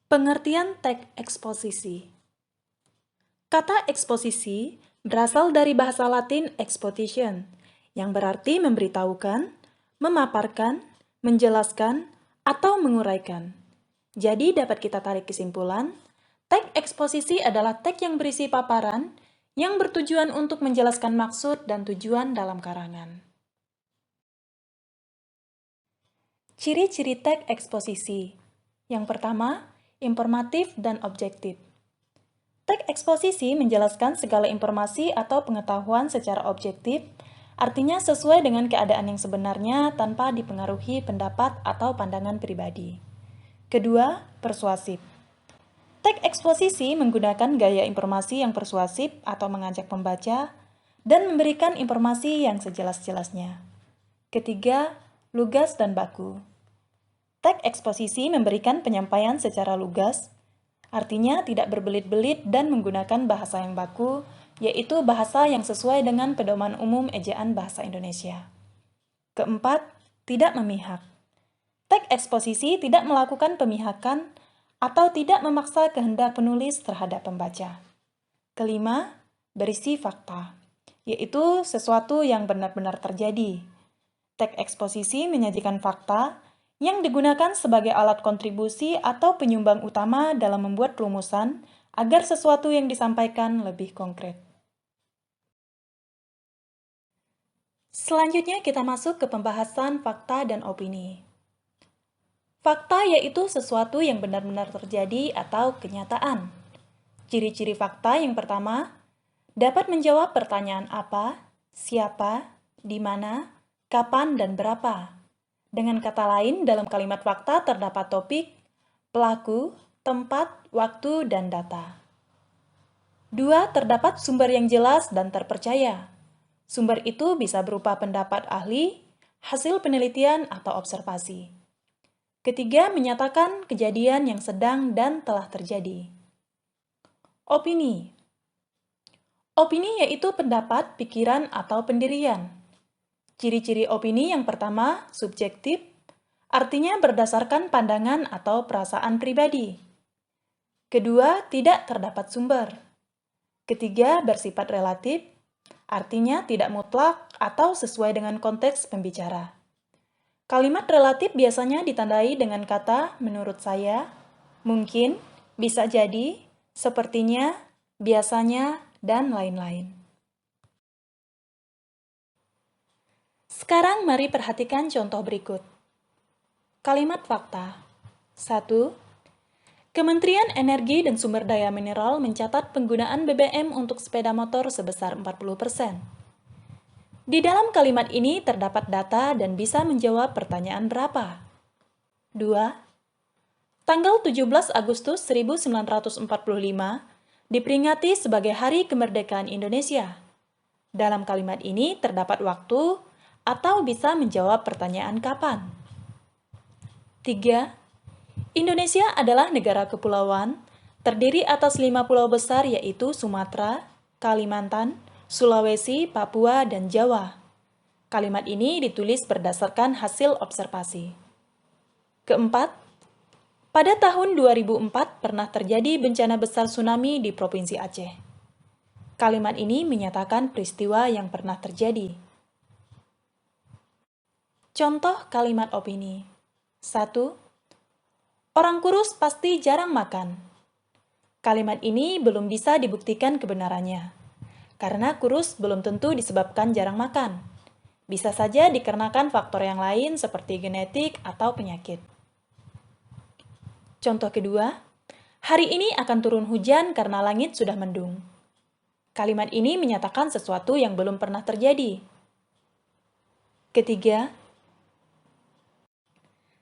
Pengertian teks eksposisi. Kata eksposisi berasal dari bahasa Latin exposition, yang berarti memberitahukan, memaparkan, menjelaskan, atau menguraikan. Jadi dapat kita tarik kesimpulan, teks eksposisi adalah teks yang berisi paparan yang bertujuan untuk menjelaskan maksud dan tujuan dalam karangan. Ciri-ciri teks eksposisi. Yang pertama, informatif dan objektif. Teks eksposisi menjelaskan segala informasi atau pengetahuan secara objektif, artinya sesuai dengan keadaan yang sebenarnya tanpa dipengaruhi pendapat atau pandangan pribadi. Kedua, persuasif. Teks eksposisi menggunakan gaya informasi yang persuasif atau mengajak pembaca dan memberikan informasi yang sejelas-jelasnya. Ketiga, lugas dan baku. Teks eksposisi memberikan penyampaian secara lugas, artinya tidak berbelit-belit dan menggunakan bahasa yang baku, yaitu bahasa yang sesuai dengan pedoman umum ejaan bahasa Indonesia. Keempat, tidak memihak. Teks eksposisi tidak melakukan pemihakan atau tidak memaksa kehendak penulis terhadap pembaca. Kelima, berisi fakta, yaitu sesuatu yang benar-benar terjadi. Teks eksposisi menyajikan fakta yang digunakan sebagai alat kontribusi atau penyumbang utama dalam membuat rumusan agar sesuatu yang disampaikan lebih konkret. Selanjutnya kita masuk ke pembahasan fakta dan opini. Fakta yaitu sesuatu yang benar-benar terjadi atau kenyataan. Ciri-ciri fakta yang pertama, dapat menjawab pertanyaan apa, siapa, di mana, kapan, dan berapa. Dengan kata lain, dalam kalimat fakta terdapat topik, pelaku, tempat, waktu, dan data. 2. Terdapat sumber yang jelas dan terpercaya. Sumber itu bisa berupa pendapat ahli, hasil penelitian, atau observasi. Ketiga, menyatakan kejadian yang sedang dan telah terjadi. Opini. Opini yaitu pendapat, pikiran, atau pendirian. Ciri-ciri opini yang pertama, subjektif, artinya berdasarkan pandangan atau perasaan pribadi. Kedua, tidak terdapat sumber. Ketiga, bersifat relatif, artinya tidak mutlak atau sesuai dengan konteks pembicara. Kalimat relatif biasanya ditandai dengan kata menurut saya, mungkin, bisa jadi, sepertinya, biasanya, dan lain-lain. Sekarang mari perhatikan contoh berikut. Kalimat fakta. 1. Kementerian Energi dan Sumber Daya Mineral mencatat penggunaan BBM untuk sepeda motor sebesar 40%. Di dalam kalimat ini terdapat data dan bisa menjawab pertanyaan berapa. 2. Tanggal 17 Agustus 1945 diperingati sebagai Hari Kemerdekaan Indonesia. Dalam kalimat ini terdapat waktu atau bisa menjawab pertanyaan kapan. 3. Indonesia adalah negara kepulauan, terdiri atas 5 pulau besar yaitu Sumatera, Kalimantan, Sulawesi, Papua, dan Jawa. Kalimat ini ditulis berdasarkan hasil observasi. Keempat, pada tahun 2004 pernah terjadi bencana besar tsunami di Provinsi Aceh. Kalimat ini menyatakan peristiwa yang pernah terjadi. Contoh kalimat opini. 1. Orang kurus pasti jarang makan. Kalimat ini belum bisa dibuktikan kebenarannya, karena kurus belum tentu disebabkan jarang makan. Bisa saja dikarenakan faktor yang lain seperti genetik atau penyakit. Contoh kedua, hari ini akan turun hujan karena langit sudah mendung. Kalimat ini menyatakan sesuatu yang belum pernah terjadi. Ketiga,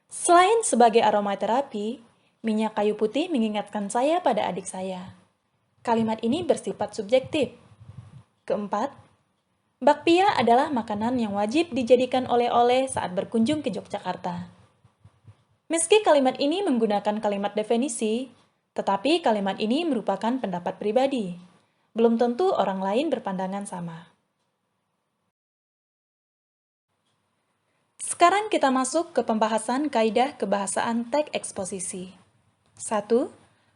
selain sebagai aromaterapi, minyak kayu putih mengingatkan saya pada adik saya. Kalimat ini bersifat subjektif. Keempat, bakpia adalah makanan yang wajib dijadikan oleh-oleh saat berkunjung ke Yogyakarta. Meski kalimat ini menggunakan kalimat definisi, tetapi kalimat ini merupakan pendapat pribadi. Belum tentu orang lain berpandangan sama. Sekarang kita masuk ke pembahasan kaidah kebahasaan teks eksposisi. 1.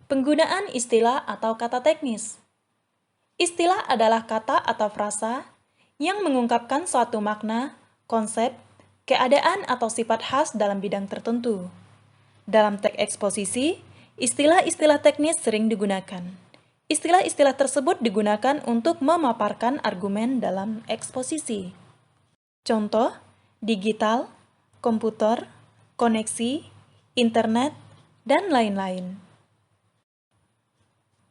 Penggunaan istilah atau kata teknis. Istilah adalah kata atau frasa yang mengungkapkan suatu makna, konsep, keadaan atau sifat khas dalam bidang tertentu. Dalam teks eksposisi, istilah-istilah teknis sering digunakan. Istilah-istilah tersebut digunakan untuk memaparkan argumen dalam eksposisi. Contoh, digital, komputer, koneksi, internet, dan lain-lain.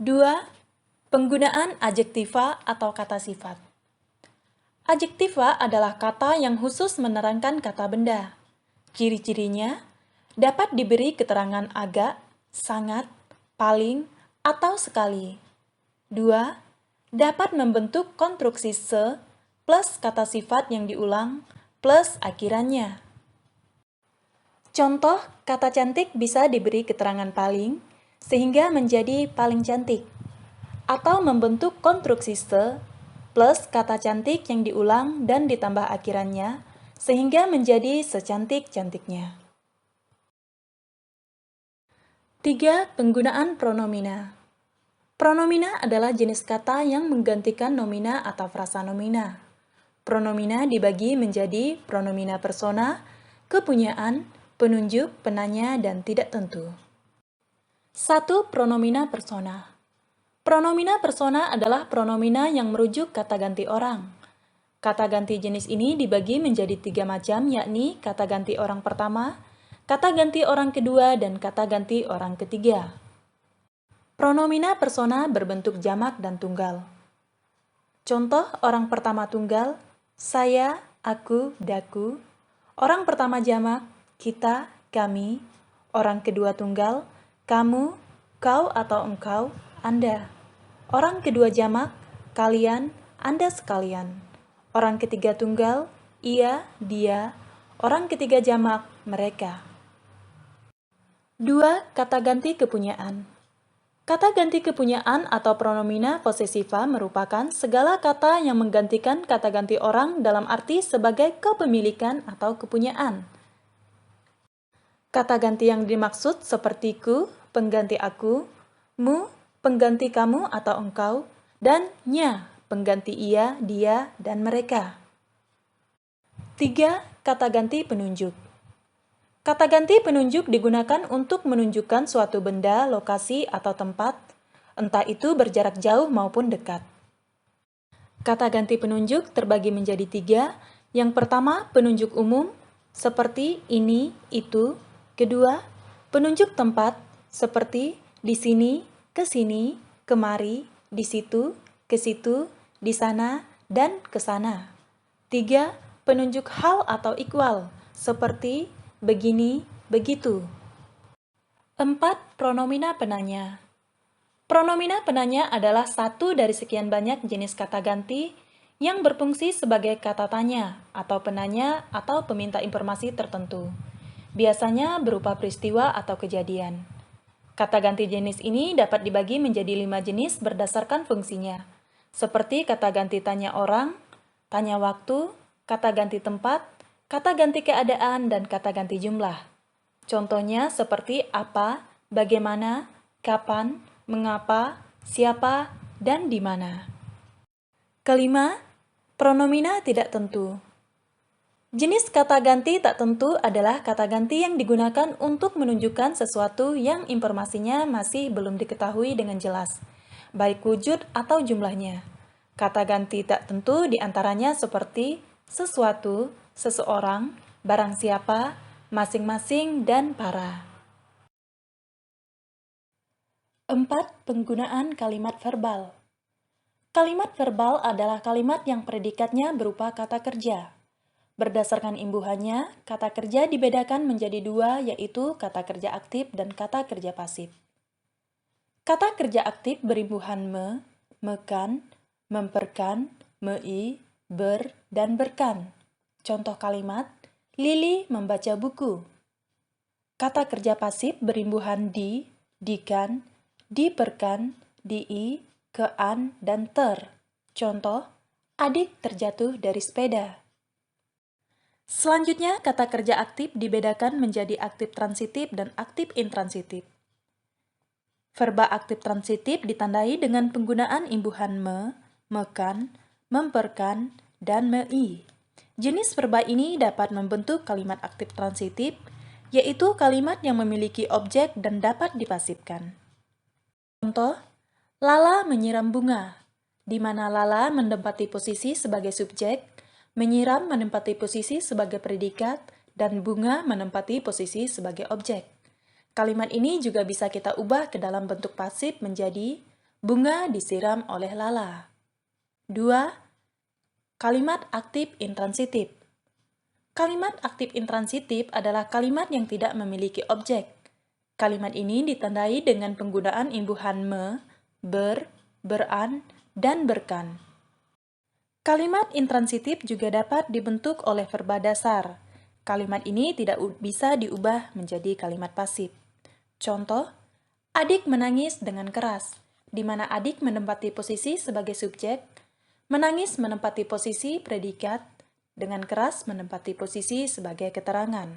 2. Penggunaan adjektiva atau kata sifat. Adjektiva adalah kata yang khusus menerangkan kata benda. Ciri-cirinya dapat diberi keterangan agak, sangat, paling, atau sekali. 2. Dapat membentuk konstruksi se plus kata sifat yang diulang plus akhirannya. Contoh, kata cantik bisa diberi keterangan paling, sehingga menjadi paling cantik. Atau membentuk konstruksi se plus kata cantik yang diulang dan ditambah akhirannya, sehingga menjadi secantik-cantiknya. 3. Penggunaan pronomina. Pronomina adalah jenis kata yang menggantikan nomina atau frasa nomina. Pronomina dibagi menjadi pronomina persona, kepunyaan, penunjuk, penanya, dan tidak tentu. 1. Pronomina persona. Pronomina persona adalah pronomina yang merujuk kata ganti orang. Kata ganti jenis ini dibagi menjadi 3 macam, yakni kata ganti orang pertama, kata ganti orang kedua, dan kata ganti orang ketiga. Pronomina persona berbentuk jamak dan tunggal. Contoh orang pertama tunggal, saya, aku, daku. Orang pertama jamak, kita, kami. Orang kedua tunggal, kamu, kau atau engkau, Anda. Orang kedua jamak, kalian, Anda sekalian. Orang ketiga tunggal, ia, dia. Orang ketiga jamak, mereka. 2. Kata ganti kepunyaan. Kata ganti kepunyaan atau pronomina posesiva merupakan segala kata yang menggantikan kata ganti orang dalam arti sebagai kepemilikan atau kepunyaan. Kata ganti yang dimaksud seperti ku, pengganti aku, mu, pengganti kamu atau engkau, dan nya, pengganti ia, dia, dan mereka. 3. Kata ganti penunjuk. Kata ganti penunjuk digunakan untuk menunjukkan suatu benda, lokasi, atau tempat, entah itu berjarak jauh maupun dekat. Kata ganti penunjuk terbagi menjadi 3. Yang pertama, penunjuk umum, seperti ini, itu. Kedua, penunjuk tempat, seperti di sini, ke sini, kemari, di situ, ke situ, di sana, dan ke sana. 3. Penunjuk hal atau ikhwal, seperti begini, begitu. 4. Pronomina penanya. Pronomina penanya adalah satu dari sekian banyak jenis kata ganti yang berfungsi sebagai kata tanya atau penanya atau peminta informasi tertentu. Biasanya berupa peristiwa atau kejadian. Kata ganti jenis ini dapat dibagi menjadi 5 jenis berdasarkan fungsinya, seperti kata ganti tanya orang, tanya waktu, kata ganti tempat, kata ganti keadaan, dan kata ganti jumlah. Contohnya seperti apa, bagaimana, kapan, mengapa, siapa, dan di mana. Kelima, pronomina tidak tentu. Jenis kata ganti tak tentu adalah kata ganti yang digunakan untuk menunjukkan sesuatu yang informasinya masih belum diketahui dengan jelas, baik wujud atau jumlahnya. Kata ganti tak tentu diantaranya seperti sesuatu, seseorang, barang siapa, masing-masing, dan para. 4. Penggunaan kalimat verbal. Kalimat verbal adalah kalimat yang predikatnya berupa kata kerja. Berdasarkan imbuhannya, kata kerja dibedakan menjadi 2, yaitu kata kerja aktif dan kata kerja pasif. Kata kerja aktif berimbuhan me, mekan, memperkan, mei, ber, dan berkan. Contoh kalimat, Lili membaca buku. Kata kerja pasif berimbuhan di, dikan, diperkan, dii, kean, dan ter. Contoh, adik terjatuh dari sepeda. Selanjutnya, kata kerja aktif dibedakan menjadi aktif transitif dan aktif intransitif. Verba aktif transitif ditandai dengan penggunaan imbuhan mekan, memperkan, dan mei. Jenis verba ini dapat membentuk kalimat aktif transitif, yaitu kalimat yang memiliki objek dan dapat dipasifkan. Contoh, Lala menyiram bunga, di mana Lala menempati posisi sebagai subjek, menyiram menempati posisi sebagai predikat, dan bunga menempati posisi sebagai objek. Kalimat ini juga bisa kita ubah ke dalam bentuk pasif menjadi bunga disiram oleh Lala. 2. Kalimat aktif intransitif. Kalimat aktif intransitif adalah kalimat yang tidak memiliki objek. Kalimat ini ditandai dengan penggunaan imbuhan beran, dan berkan. Kalimat intransitif juga dapat dibentuk oleh verba dasar. Kalimat ini tidak bisa diubah menjadi kalimat pasif. Contoh, adik menangis dengan keras, di mana adik menempati posisi sebagai subjek, menangis menempati posisi predikat, dengan keras menempati posisi sebagai keterangan.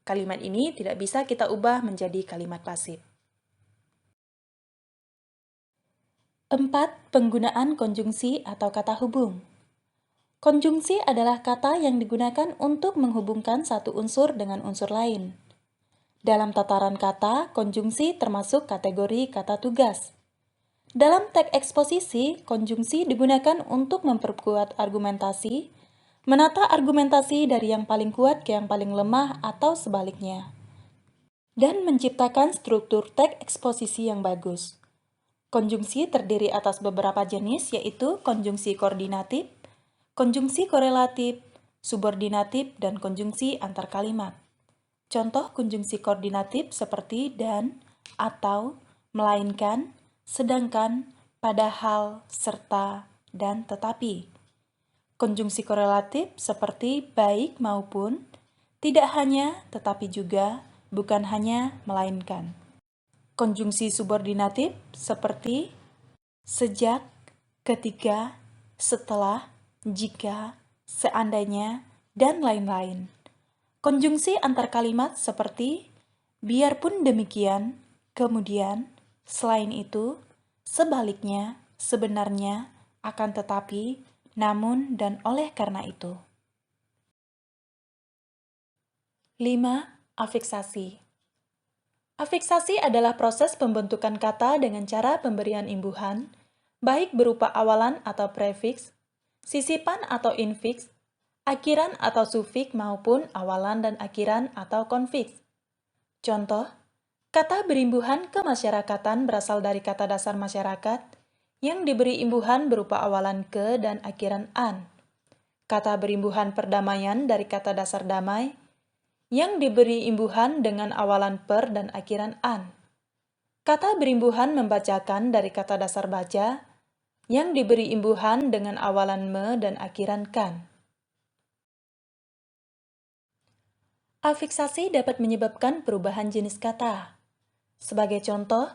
Kalimat ini tidak bisa kita ubah menjadi kalimat pasif. 4. Penggunaan konjungsi atau kata hubung. Konjungsi adalah kata yang digunakan untuk menghubungkan satu unsur dengan unsur lain. Dalam tataran kata, konjungsi termasuk kategori kata tugas. Dalam teks eksposisi, konjungsi digunakan untuk memperkuat argumentasi, menata argumentasi dari yang paling kuat ke yang paling lemah atau sebaliknya, dan menciptakan struktur teks eksposisi yang bagus. Konjungsi terdiri atas beberapa jenis, yaitu konjungsi koordinatif, konjungsi korelatif, subordinatif, dan konjungsi antar kalimat. Contoh konjungsi koordinatif seperti dan, atau, melainkan, sedangkan, padahal, serta, dan tetapi. Konjungsi korelatif seperti baik maupun, tidak hanya, tetapi juga, bukan hanya, melainkan. Konjungsi subordinatif seperti sejak, ketika, setelah, jika, seandainya, dan lain-lain. Konjungsi antar kalimat seperti biarpun demikian, kemudian, selain itu, sebaliknya, sebenarnya, akan tetapi, namun, dan oleh karena itu. 5. Afiksasi. Afiksasi adalah proses pembentukan kata dengan cara pemberian imbuhan, baik berupa awalan atau prefiks, sisipan atau infiks, akhiran atau sufiks maupun awalan dan akhiran atau konfiks. Contoh, kata berimbuhan kemasyarakatan berasal dari kata dasar masyarakat yang diberi imbuhan berupa awalan ke dan akhiran an. Kata berimbuhan perdamaian dari kata dasar damai yang diberi imbuhan dengan awalan per dan akhiran an. Kata berimbuhan membacakan dari kata dasar baca yang diberi imbuhan dengan awalan me dan akhiran kan. Afiksasi dapat menyebabkan perubahan jenis kata. Sebagai contoh,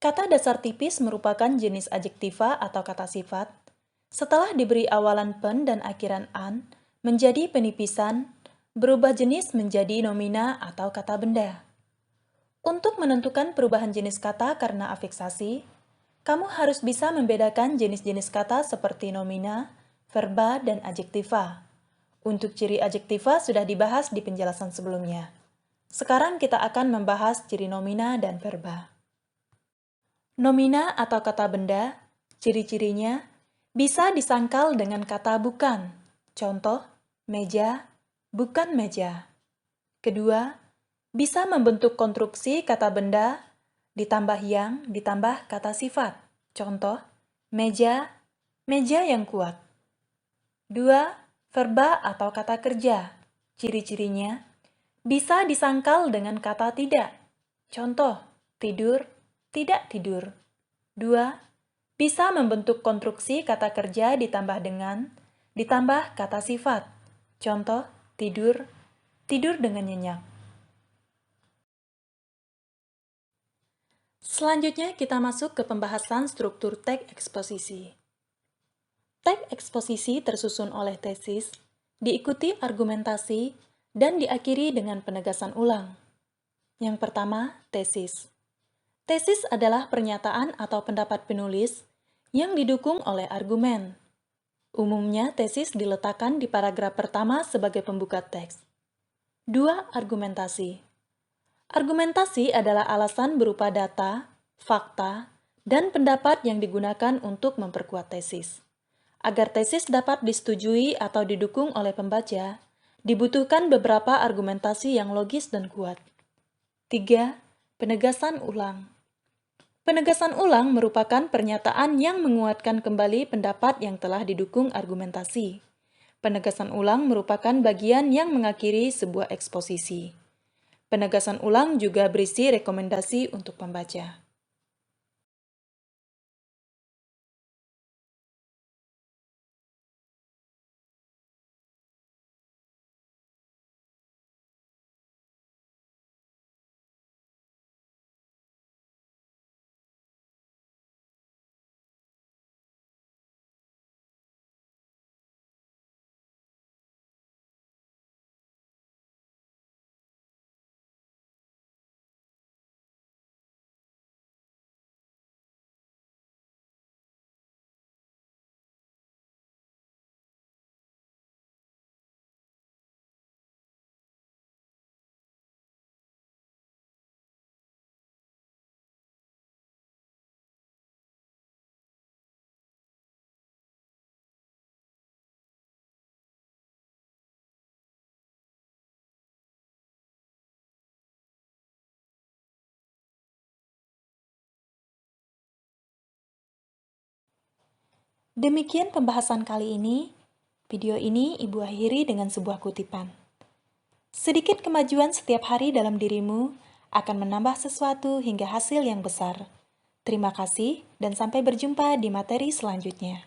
kata dasar tipis merupakan jenis adjektiva atau kata sifat. Setelah diberi awalan pen dan akhiran an, menjadi penipisan, berubah jenis menjadi nomina atau kata benda. Untuk menentukan perubahan jenis kata karena afiksasi, kamu harus bisa membedakan jenis-jenis kata seperti nomina, verba, dan adjektiva. Untuk ciri adjektiva sudah dibahas di penjelasan sebelumnya. Sekarang kita akan membahas ciri nomina dan verba. Nomina atau kata benda, ciri-cirinya bisa disangkal dengan kata bukan. Contoh, meja, bukan meja. Kedua, bisa membentuk konstruksi kata benda ditambah yang ditambah kata sifat. Contoh, meja, meja yang kuat. 2. Verba atau kata kerja. Ciri-cirinya bisa disangkal dengan kata tidak. Contoh, tidur, tidak tidur. 2. Bisa membentuk konstruksi kata kerja ditambah dengan ditambah kata sifat. Contoh, tidur, tidur dengan nyenyak. Selanjutnya kita masuk ke pembahasan struktur teks eksposisi. Teks eksposisi tersusun oleh tesis, diikuti argumentasi, dan diakhiri dengan penegasan ulang. Yang pertama, tesis. Tesis adalah pernyataan atau pendapat penulis yang didukung oleh argumen. Umumnya, tesis diletakkan di paragraf pertama sebagai pembuka teks. 2. Argumentasi. Argumentasi adalah alasan berupa data, fakta, dan pendapat yang digunakan untuk memperkuat tesis. Agar tesis dapat disetujui atau didukung oleh pembaca, dibutuhkan beberapa argumentasi yang logis dan kuat. 3. Penegasan ulang. Penegasan ulang merupakan pernyataan yang menguatkan kembali pendapat yang telah didukung argumentasi. Penegasan ulang merupakan bagian yang mengakhiri sebuah eksposisi. Penegasan ulang juga berisi rekomendasi untuk pembaca. Demikian pembahasan kali ini. Video ini Ibu akhiri dengan sebuah kutipan. Sedikit kemajuan setiap hari dalam dirimu akan menambah sesuatu hingga hasil yang besar. Terima kasih dan sampai berjumpa di materi selanjutnya.